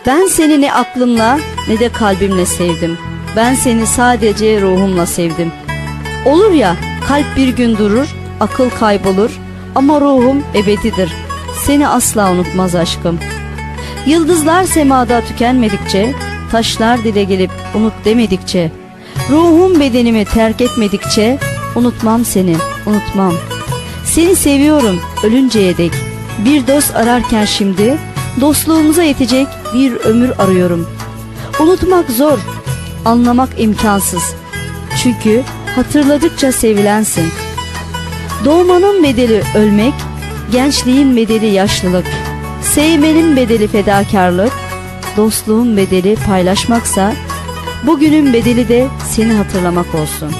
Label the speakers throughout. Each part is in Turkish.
Speaker 1: Ben seni ne aklımla ne de kalbimle sevdim. Ben seni sadece ruhumla sevdim. Olur ya, kalp bir gün durur, akıl kaybolur ama ruhum ebedidir. Seni asla unutmaz aşkım. Yıldızlar semada tükenmedikçe, taşlar dile gelip unut demedikçe, ruhum bedenimi terk etmedikçe unutmam seni, unutmam. Seni seviyorum ölünceye dek. Bir dost ararken şimdi dostluğumuza yetecek bir ömür arıyorum. Unutmak zor, anlamak imkansız. Çünkü hatırladıkça sevilensin. Doğmanın bedeli ölmek, gençliğin bedeli yaşlılık. Sevmenin bedeli fedakarlık, dostluğun bedeli paylaşmaksa, bugünün bedeli de seni hatırlamak olsun.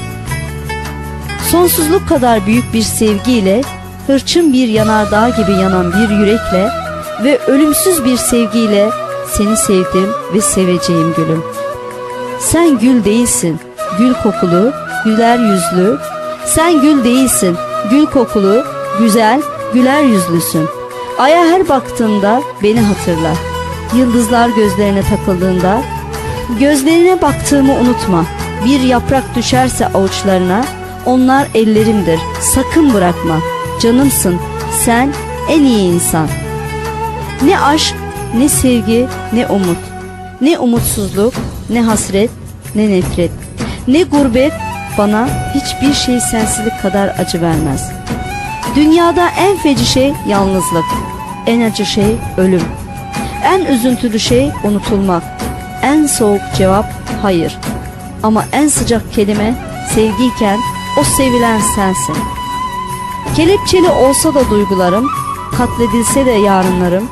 Speaker 1: Sonsuzluk kadar büyük bir sevgiyle, hırçın bir yanardağ gibi yanan bir yürekle ve ölümsüz bir sevgiyle seni sevdim ve seveceğim gülüm. Sen gül değilsin, gül kokulu, güler yüzlü. Sen gül değilsin, gül kokulu, güzel, güler yüzlüsün. Aya her baktığımda beni hatırla. Yıldızlar gözlerine takıldığında, gözlerine baktığımı unutma. Bir yaprak düşerse avuçlarına, onlar ellerimdir, sakın bırakma. Canımsın, sen en iyi insan. Ne aşk, ne sevgi, ne umut. Ne umutsuzluk, ne hasret, ne nefret. Ne gurbet, bana hiçbir şey sensizlik kadar acı vermez. Dünyada en feci şey yalnızlık, en acı şey ölüm. En üzüntülü şey unutulmak. En soğuk cevap hayır. Ama en sıcak kelime sevgiyken o sevilen sensin. Kelepçeli olsa da duygularım, katledilse de yarınlarım,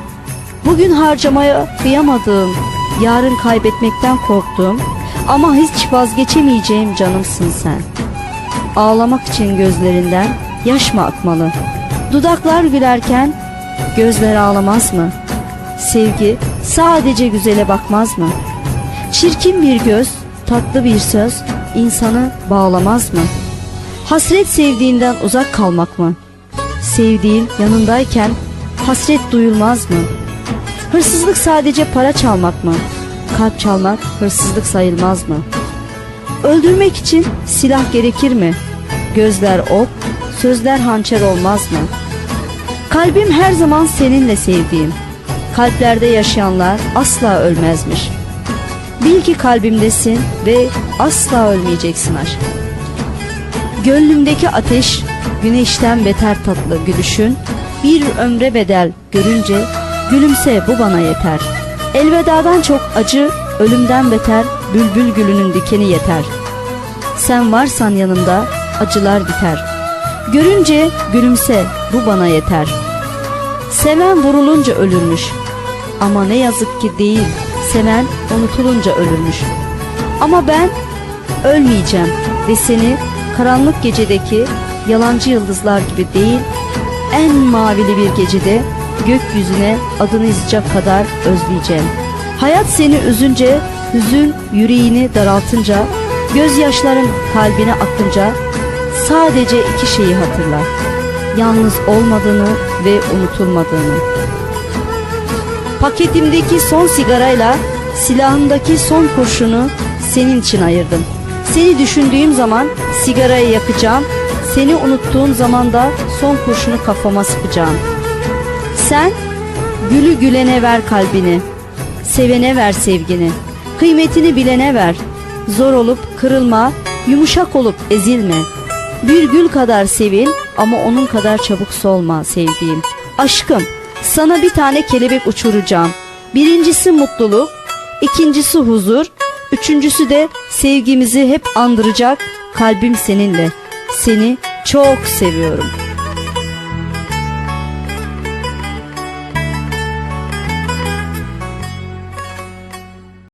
Speaker 1: bugün harcamaya kıyamadığım, yarın kaybetmekten korktuğum ama hiç vazgeçemeyeceğim canımsın sen. Ağlamak için gözlerinden yaş mı akmalı? Dudaklar gülerken gözler ağlamaz mı? Sevgi sadece güzele bakmaz mı? Çirkin bir göz, tatlı bir söz insanı bağlamaz mı? Hasret sevdiğinden uzak kalmak mı? Sevdiğin yanındayken hasret duyulmaz mı? Hırsızlık sadece para çalmak mı? Kalp çalmak hırsızlık sayılmaz mı? Öldürmek için silah gerekir mi? Gözler ok, sözler hançer olmaz mı? Kalbim her zaman seninle sevdiğim. Kalplerde yaşayanlar asla ölmezmiş. Bil ki kalbimdesin ve asla ölmeyeceksin aşk. Gönlümdeki ateş, güneşten beter tatlı gülüşün, bir ömre bedel görünce gülümse bu bana yeter. Elvedadan çok acı, ölümden beter, bülbül gülünün dikeni yeter. Sen varsan yanımda acılar biter. Görünce gülümse bu bana yeter. Seven vurulunca ölürmüş. Ama ne yazık ki değil, seven unutulunca ölürmüş. Ama ben ölmeyeceğim ve seni karanlık gecedeki yalancı yıldızlar gibi değil, en mavili bir gecede gökyüzüne adını yazacak kadar özleyeceğim. Hayat seni üzünce, hüzün yüreğini daraltınca, gözyaşların kalbine akınca sadece iki şeyi hatırla: yalnız olmadığını ve unutulmadığını. Paketimdeki son sigarayla silahımdaki son kurşunu senin için ayırdım. Seni düşündüğüm zaman sigarayı yakacağım, seni unuttuğum zaman da son kurşunu kafama sıkacağım. Sen gülü gülene ver kalbini, sevene ver sevgini, kıymetini bilene ver. Zor olup kırılma, yumuşak olup ezilme. Bir gül kadar sevil ama onun kadar çabuk solma sevdiğim. Aşkım, sana bir tane kelebek uçuracağım. Birincisi mutluluk, ikincisi huzur, üçüncüsü de sevgimizi hep andıracak kalbim seninle. Seni çok seviyorum.